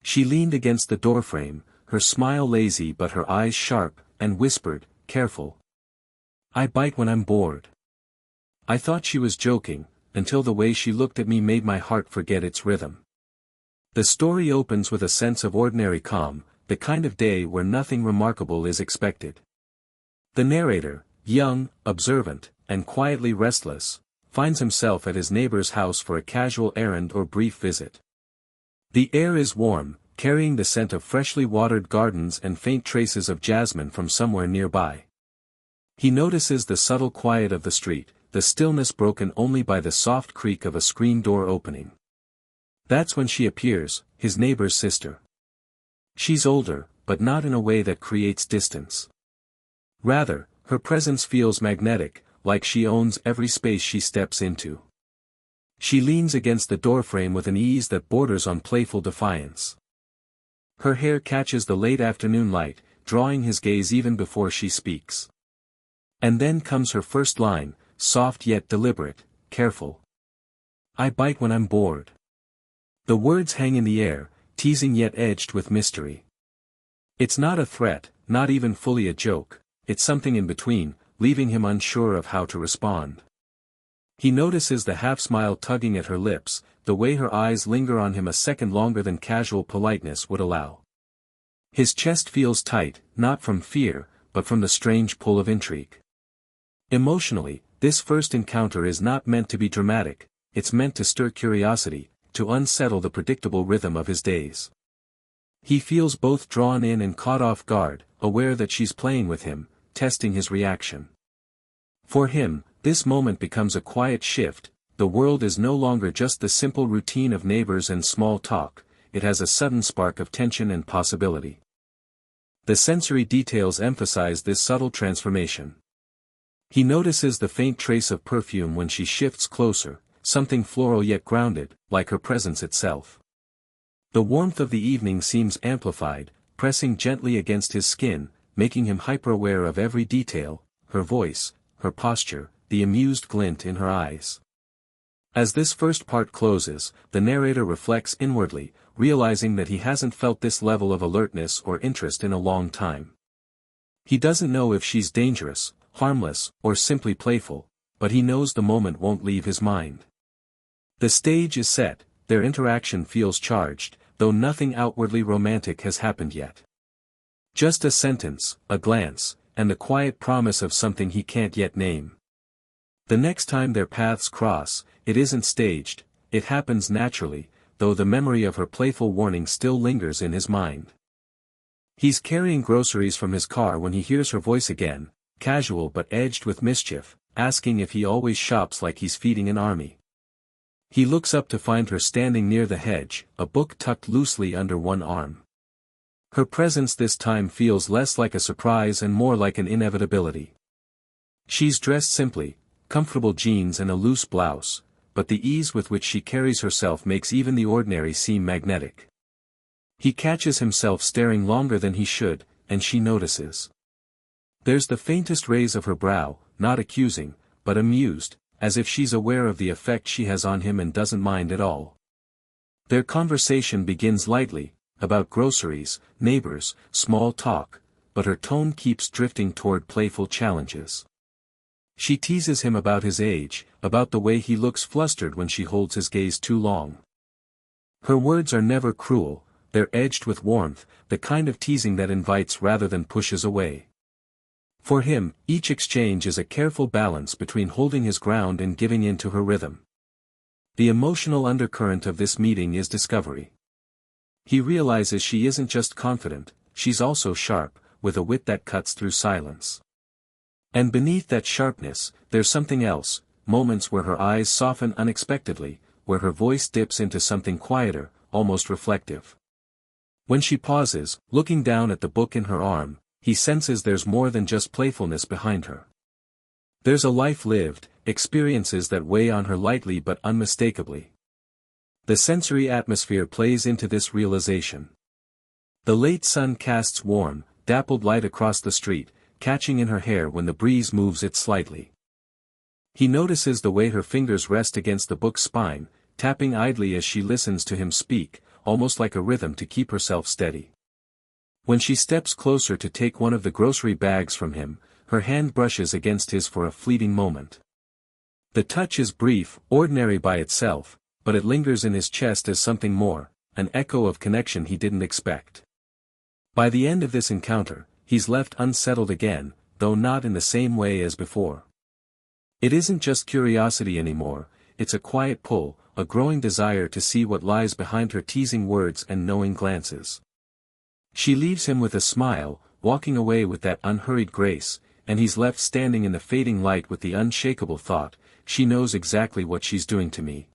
She leaned against the doorframe, her smile lazy but her eyes sharp, and whispered, "Careful. I bite when I'm bored." I thought she was joking, until the way she looked at me made my heart forget its rhythm. The story opens with a sense of ordinary calm, the kind of day where nothing remarkable is expected. The narrator, young, observant, and quietly restless, finds himself at his neighbor's house for a casual errand or brief visit. The air is warm, carrying the scent of freshly watered gardens and faint traces of jasmine from somewhere nearby. He notices the subtle quiet of the street, the stillness broken only by the soft creak of a screen door opening. That's when she appears, his neighbor's sister. She's older, but not in a way that creates distance. Rather, her presence feels magnetic, like she owns every space she steps into. She leans against the doorframe with an ease that borders on playful defiance. Her hair catches the late afternoon light, drawing his gaze even before she speaks. And then comes her first line, soft yet deliberate, "Careful. I bite when I'm bored." The words hang in the air, teasing yet edged with mystery. It's not a threat, not even fully a joke, it's something in between, leaving him unsure of how to respond. He notices the half-smile tugging at her lips, the way her eyes linger on him a second longer than casual politeness would allow. His chest feels tight, not from fear, but from the strange pull of intrigue. Emotionally, this first encounter is not meant to be dramatic, it's meant to stir curiosity, to unsettle the predictable rhythm of his days. He feels both drawn in and caught off guard, aware that she's playing with him, testing his reaction. For him, this moment becomes a quiet shift. The world is no longer just the simple routine of neighbors and small talk, it has a sudden spark of tension and possibility. The sensory details emphasize this subtle transformation. He notices the faint trace of perfume when she shifts closer, something floral yet grounded, like her presence itself. The warmth of the evening seems amplified, pressing gently against his skin, making him hyper-aware of every detail, her voice, her posture, the amused glint in her eyes. As this first part closes, the narrator reflects inwardly, realizing that he hasn't felt this level of alertness or interest in a long time. He doesn't know if she's dangerous, harmless, or simply playful, but he knows the moment won't leave his mind. The stage is set, their interaction feels charged, though nothing outwardly romantic has happened yet. Just a sentence, a glance, and the quiet promise of something he can't yet name. The next time their paths cross, it isn't staged, it happens naturally, though the memory of her playful warning still lingers in his mind. He's carrying groceries from his car when he hears her voice again, casual but edged with mischief, asking if he always shops like he's feeding an army. He looks up to find her standing near the hedge, a book tucked loosely under one arm. Her presence this time feels less like a surprise and more like an inevitability. She's dressed simply, comfortable jeans and a loose blouse, but the ease with which she carries herself makes even the ordinary seem magnetic. He catches himself staring longer than he should, and she notices. There's the faintest raise of her brow, not accusing, but amused, as if she's aware of the effect she has on him and doesn't mind at all. Their conversation begins lightly, about groceries, neighbors, small talk, but her tone keeps drifting toward playful challenges. She teases him about his age, about the way he looks flustered when she holds his gaze too long. Her words are never cruel, they're edged with warmth, the kind of teasing that invites rather than pushes away. For him, each exchange is a careful balance between holding his ground and giving in to her rhythm. The emotional undercurrent of this meeting is discovery. He realizes she isn't just confident, she's also sharp, with a wit that cuts through silence. And beneath that sharpness, there's something else, moments where her eyes soften unexpectedly, where her voice dips into something quieter, almost reflective. When she pauses, looking down at the book in her arm, he senses there's more than just playfulness behind her. There's a life lived, experiences that weigh on her lightly but unmistakably. The sensory atmosphere plays into this realization. The late sun casts warm, dappled light across the street, catching in her hair when the breeze moves it slightly. He notices the way her fingers rest against the book's spine, tapping idly as she listens to him speak, almost like a rhythm to keep herself steady. When she steps closer to take one of the grocery bags from him, her hand brushes against his for a fleeting moment. The touch is brief, ordinary by itself, but it lingers in his chest as something more, an echo of connection he didn't expect. By the end of this encounter, he's left unsettled again, though not in the same way as before. It isn't just curiosity anymore, it's a quiet pull, a growing desire to see what lies behind her teasing words and knowing glances. She leaves him with a smile, walking away with that unhurried grace, and he's left standing in the fading light with the unshakable thought, she knows exactly what she's doing to me.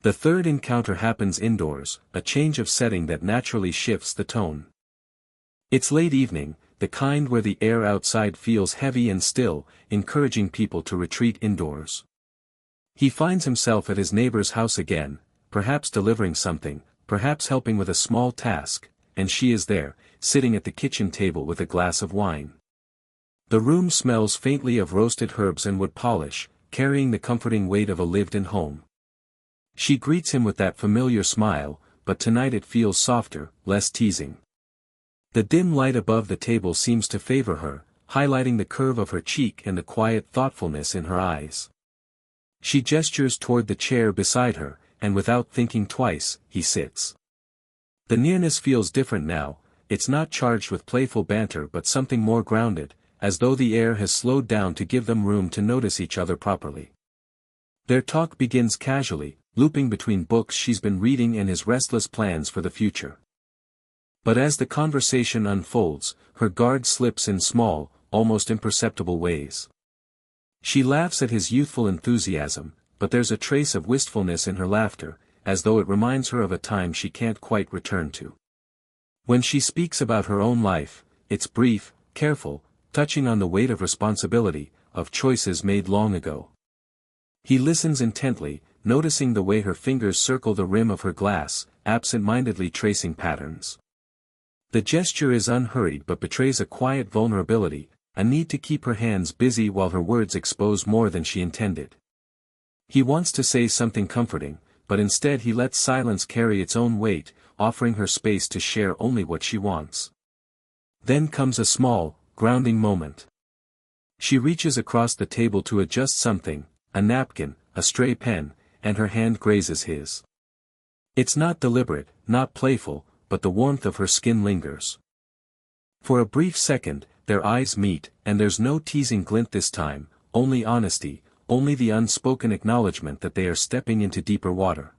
The third encounter happens indoors, a change of setting that naturally shifts the tone. It's late evening, the kind where the air outside feels heavy and still, encouraging people to retreat indoors. He finds himself at his neighbor's house again, perhaps delivering something, perhaps helping with a small task, and she is there, sitting at the kitchen table with a glass of wine. The room smells faintly of roasted herbs and wood polish, carrying the comforting weight of a lived-in home. She greets him with that familiar smile, but tonight it feels softer, less teasing. The dim light above the table seems to favor her, highlighting the curve of her cheek and the quiet thoughtfulness in her eyes. She gestures toward the chair beside her, and without thinking twice, he sits. The nearness feels different now, it's not charged with playful banter but something more grounded, as though the air has slowed down to give them room to notice each other properly. Their talk begins casually, looping between books she's been reading and his restless plans for the future. But as the conversation unfolds, her guard slips in small, almost imperceptible ways. She laughs at his youthful enthusiasm, but there's a trace of wistfulness in her laughter, as though it reminds her of a time she can't quite return to. When she speaks about her own life, it's brief, careful, touching on the weight of responsibility, of choices made long ago. He listens intently, noticing the way her fingers circle the rim of her glass, absent-mindedly tracing patterns. The gesture is unhurried but betrays a quiet vulnerability, a need to keep her hands busy while her words expose more than she intended. He wants to say something comforting, but instead he lets silence carry its own weight, offering her space to share only what she wants. Then comes a small, grounding moment. She reaches across the table to adjust something, a napkin, a stray pen, and her hand grazes his. It's not deliberate, not playful, but the warmth of her skin lingers. For a brief second, their eyes meet, and there's no teasing glint this time, only honesty, only the unspoken acknowledgement that they are stepping into deeper water.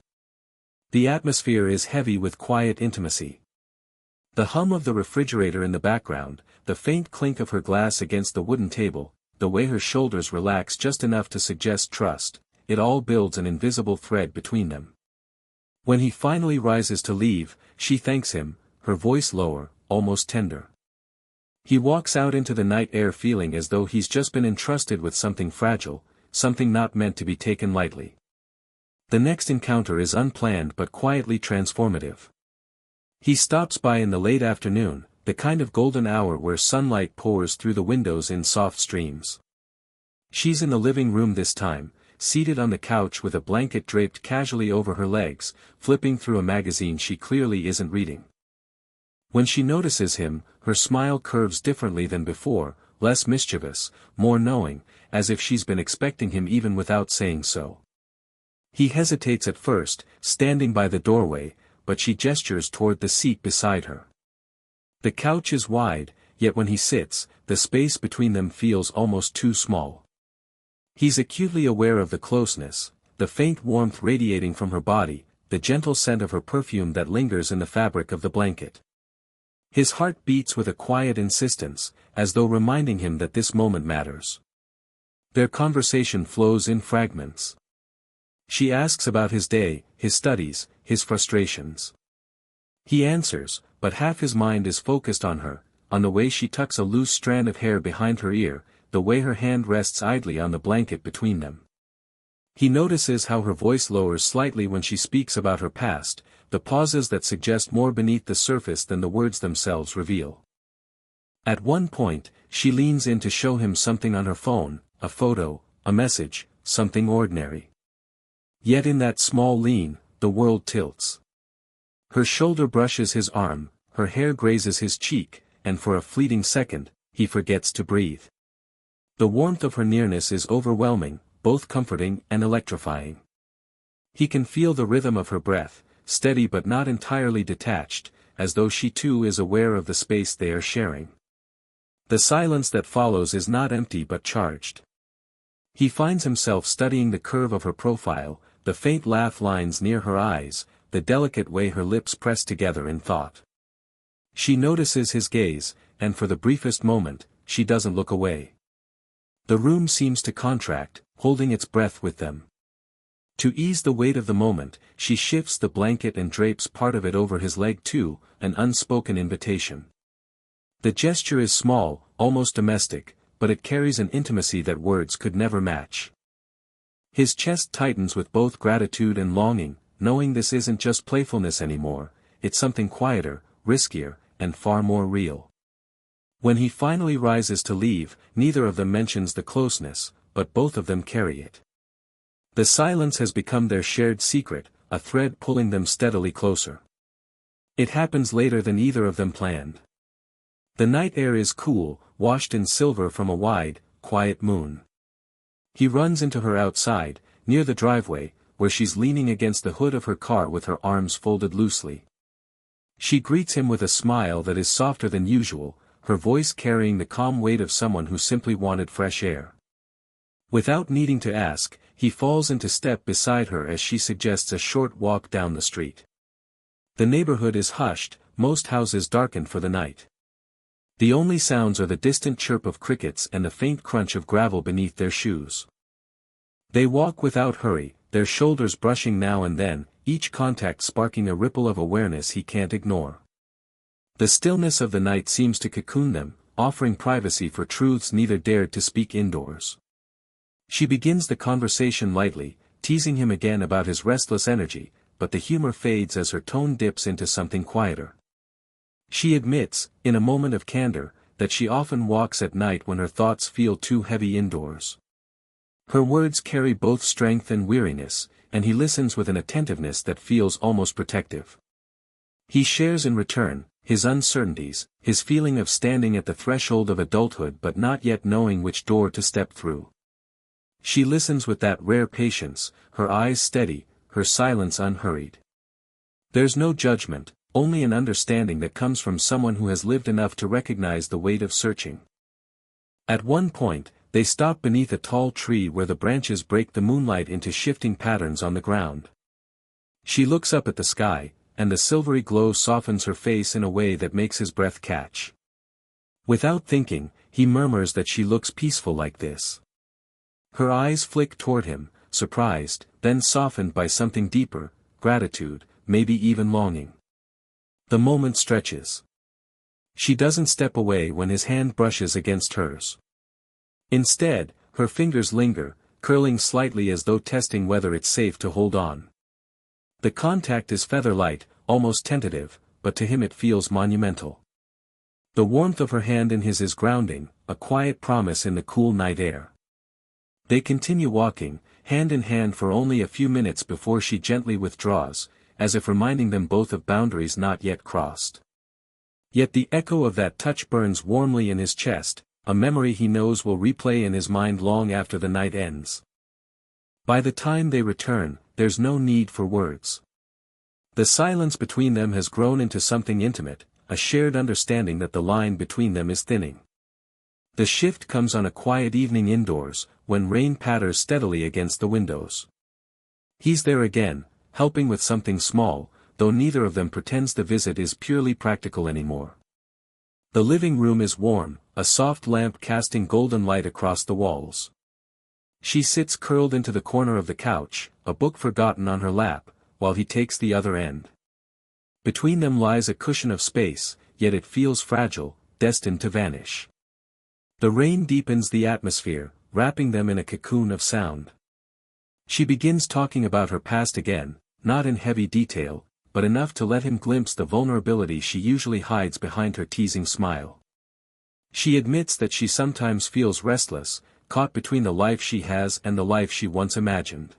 The atmosphere is heavy with quiet intimacy. The hum of the refrigerator in the background, the faint clink of her glass against the wooden table, the way her shoulders relax just enough to suggest trust, it all builds an invisible thread between them. When he finally rises to leave, she thanks him, her voice lower, almost tender. He walks out into the night air feeling as though he's just been entrusted with something fragile, something not meant to be taken lightly. The next encounter is unplanned but quietly transformative. He stops by in the late afternoon, the kind of golden hour where sunlight pours through the windows in soft streams. She's in the living room this time, seated on the couch with a blanket draped casually over her legs, flipping through a magazine she clearly isn't reading. When she notices him, her smile curves differently than before, less mischievous, more knowing, as if she's been expecting him even without saying so. He hesitates at first, standing by the doorway, but she gestures toward the seat beside her. The couch is wide, yet when he sits, the space between them feels almost too small. He's acutely aware of the closeness, the faint warmth radiating from her body, the gentle scent of her perfume that lingers in the fabric of the blanket. His heart beats with a quiet insistence, as though reminding him that this moment matters. Their conversation flows in fragments. She asks about his day, his studies, his frustrations. He answers, but half his mind is focused on her, on the way she tucks a loose strand of hair behind her ear, the way her hand rests idly on the blanket between them. He notices how her voice lowers slightly when she speaks about her past, the pauses that suggest more beneath the surface than the words themselves reveal. At one point, she leans in to show him something on her phone, a photo, a message, something ordinary. Yet in that small lean, the world tilts. Her shoulder brushes his arm, her hair grazes his cheek, and for a fleeting second, he forgets to breathe. The warmth of her nearness is overwhelming, both comforting and electrifying. He can feel the rhythm of her breath, steady but not entirely detached, as though she too is aware of the space they are sharing. The silence that follows is not empty but charged. He finds himself studying the curve of her profile, the faint laugh lines near her eyes, the delicate way her lips press together in thought. She notices his gaze, and for the briefest moment, she doesn't look away. The room seems to contract, holding its breath with them. To ease the weight of the moment, she shifts the blanket and drapes part of it over his leg too, an unspoken invitation. The gesture is small, almost domestic, but it carries an intimacy that words could never match. His chest tightens with both gratitude and longing, knowing this isn't just playfulness anymore, it's something quieter, riskier, and far more real. When he finally rises to leave, neither of them mentions the closeness, but both of them carry it. The silence has become their shared secret, a thread pulling them steadily closer. It happens later than either of them planned. The night air is cool, washed in silver from a wide, quiet moon. He runs into her outside, near the driveway, where she's leaning against the hood of her car with her arms folded loosely. She greets him with a smile that is softer than usual, her voice carrying the calm weight of someone who simply wanted fresh air. Without needing to ask, he falls into step beside her as she suggests a short walk down the street. The neighborhood is hushed, most houses darkened for the night. The only sounds are the distant chirp of crickets and the faint crunch of gravel beneath their shoes. They walk without hurry, their shoulders brushing now and then, each contact sparking a ripple of awareness he can't ignore. The stillness of the night seems to cocoon them, offering privacy for truths neither dared to speak indoors. She begins the conversation lightly, teasing him again about his restless energy, but the humor fades as her tone dips into something quieter. She admits, in a moment of candor, that she often walks at night when her thoughts feel too heavy indoors. Her words carry both strength and weariness, and he listens with an attentiveness that feels almost protective. He shares in return, his uncertainties, his feeling of standing at the threshold of adulthood but not yet knowing which door to step through. She listens with that rare patience, her eyes steady, her silence unhurried. There's no judgment, only an understanding that comes from someone who has lived enough to recognize the weight of searching. At one point, they stop beneath a tall tree where the branches break the moonlight into shifting patterns on the ground. She looks up at the sky, and the silvery glow softens her face in a way that makes his breath catch. Without thinking, he murmurs that she looks peaceful like this. Her eyes flick toward him, surprised, then softened by something deeper, gratitude, maybe even longing. The moment stretches. She doesn't step away when his hand brushes against hers. Instead, her fingers linger, curling slightly as though testing whether it's safe to hold on. The contact is feather-light, almost tentative, but to him it feels monumental. The warmth of her hand in his is grounding, a quiet promise in the cool night air. They continue walking, hand in hand for only a few minutes before she gently withdraws, as if reminding them both of boundaries not yet crossed. Yet the echo of that touch burns warmly in his chest, a memory he knows will replay in his mind long after the night ends. By the time they return, there's no need for words. The silence between them has grown into something intimate, a shared understanding that the line between them is thinning. The shift comes on a quiet evening indoors, when rain patters steadily against the windows. He's there again, helping with something small, though neither of them pretends the visit is purely practical anymore. The living room is warm, a soft lamp casting golden light across the walls. She sits curled into the corner of the couch, a book forgotten on her lap, while he takes the other end. Between them lies a cushion of space, yet it feels fragile, destined to vanish. The rain deepens the atmosphere, wrapping them in a cocoon of sound. She begins talking about her past again, not in heavy detail, but enough to let him glimpse the vulnerability she usually hides behind her teasing smile. She admits that she sometimes feels restless, caught between the life she has and the life she once imagined.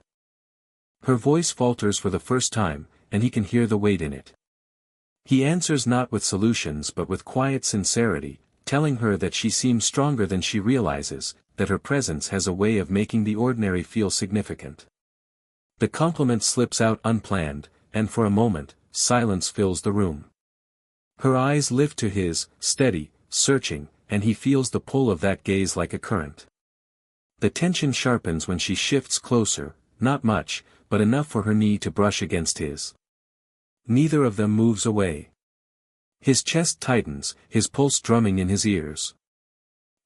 Her voice falters for the first time, and he can hear the weight in it. He answers not with solutions but with quiet sincerity, telling her that she seems stronger than she realizes, that her presence has a way of making the ordinary feel significant. The compliment slips out unplanned, and for a moment, silence fills the room. Her eyes lift to his, steady, searching, and he feels the pull of that gaze like a current. The tension sharpens when she shifts closer, not much, but enough for her knee to brush against his. Neither of them moves away. His chest tightens, his pulse drumming in his ears.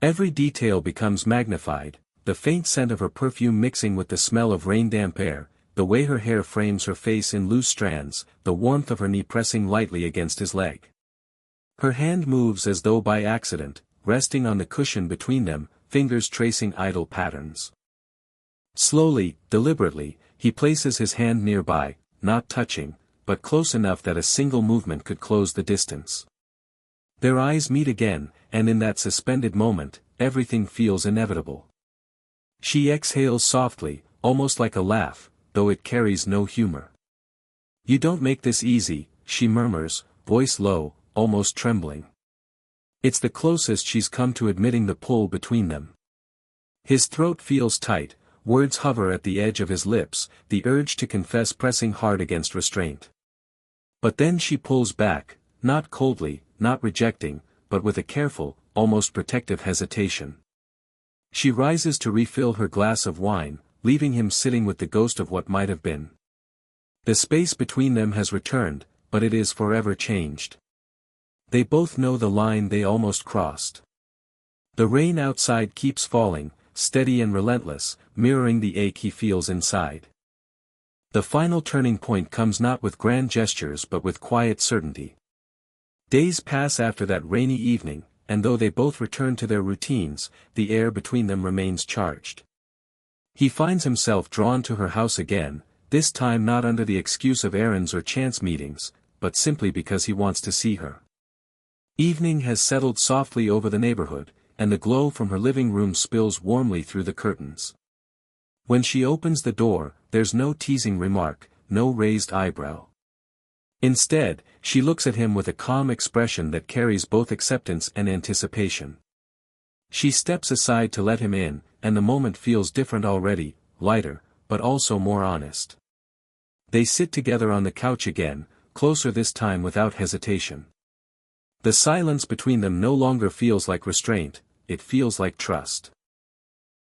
Every detail becomes magnified, the faint scent of her perfume mixing with the smell of rain-damp air, the way her hair frames her face in loose strands, the warmth of her knee pressing lightly against his leg. Her hand moves as though by accident, resting on the cushion between them, fingers tracing idle patterns. Slowly, deliberately, he places his hand nearby, not touching, but close enough that a single movement could close the distance. Their eyes meet again, and in that suspended moment, everything feels inevitable. She exhales softly, almost like a laugh, though it carries no humor. "You don't make this easy," she murmurs, voice low, almost trembling. It's the closest she's come to admitting the pull between them. His throat feels tight, words hover at the edge of his lips, the urge to confess pressing hard against restraint. But then she pulls back, not coldly, not rejecting, but with a careful, almost protective hesitation. She rises to refill her glass of wine, leaving him sitting with the ghost of what might have been. The space between them has returned, but it is forever changed. They both know the line they almost crossed. The rain outside keeps falling, steady and relentless, mirroring the ache he feels inside. The final turning point comes not with grand gestures but with quiet certainty. Days pass after that rainy evening, and though they both return to their routines, the air between them remains charged. He finds himself drawn to her house again, this time not under the excuse of errands or chance meetings, but simply because he wants to see her. Evening has settled softly over the neighborhood, and the glow from her living room spills warmly through the curtains. When she opens the door, there's no teasing remark, no raised eyebrow. Instead, she looks at him with a calm expression that carries both acceptance and anticipation. She steps aside to let him in, and the moment feels different already, lighter, but also more honest. They sit together on the couch again, closer this time without hesitation. The silence between them no longer feels like restraint, it feels like trust.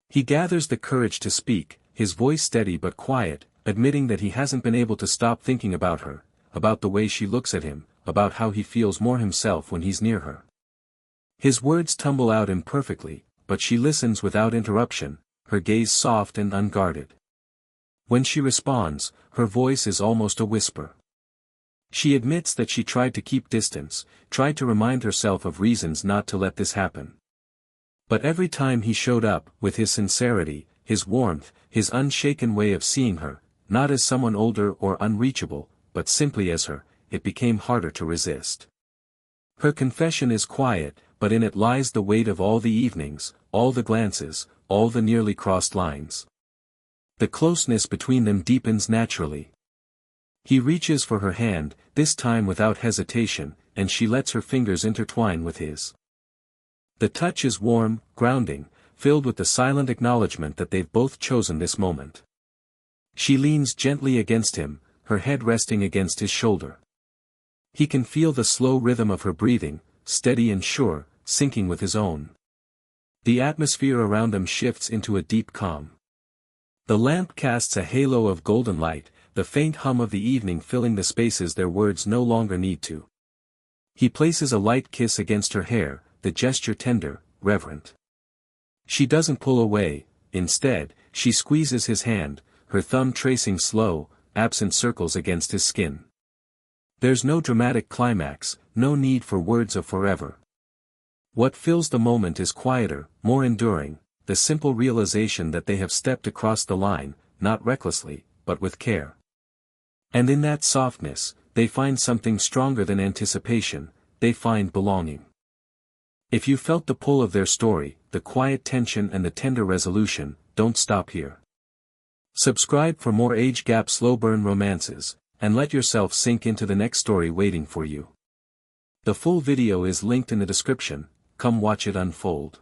He gathers the courage to speak, his voice steady but quiet, admitting that he hasn't been able to stop thinking about her, about the way she looks at him, about how he feels more himself when he's near her. His words tumble out imperfectly, but she listens without interruption, her gaze soft and unguarded. When she responds, her voice is almost a whisper. She admits that she tried to keep distance, tried to remind herself of reasons not to let this happen. But every time he showed up, with his sincerity, his warmth, his unshaken way of seeing her, not as someone older or unreachable, but simply as her, it became harder to resist. Her confession is quiet, but in it lies the weight of all the evenings, all the glances, all the nearly crossed lines. The closeness between them deepens naturally. He reaches for her hand, this time without hesitation, and she lets her fingers intertwine with his. The touch is warm, grounding, filled with the silent acknowledgement that they've both chosen this moment. She leans gently against him, her head resting against his shoulder. He can feel the slow rhythm of her breathing, steady and sure, syncing with his own. The atmosphere around them shifts into a deep calm. The lamp casts a halo of golden light, the faint hum of the evening filling the spaces their words no longer need to. He places a light kiss against her hair, the gesture tender, reverent. She doesn't pull away, instead, she squeezes his hand, her thumb tracing slow, absent circles against his skin. There's no dramatic climax, no need for words of forever. What fills the moment is quieter, more enduring, the simple realization that they have stepped across the line, not recklessly, but with care. And in that softness, they find something stronger than anticipation, they find belonging. If you felt the pull of their story, the quiet tension and the tender resolution, don't stop here. Subscribe for more age gap slow burn romances, and let yourself sink into the next story waiting for you. The full video is linked in the description, come watch it unfold.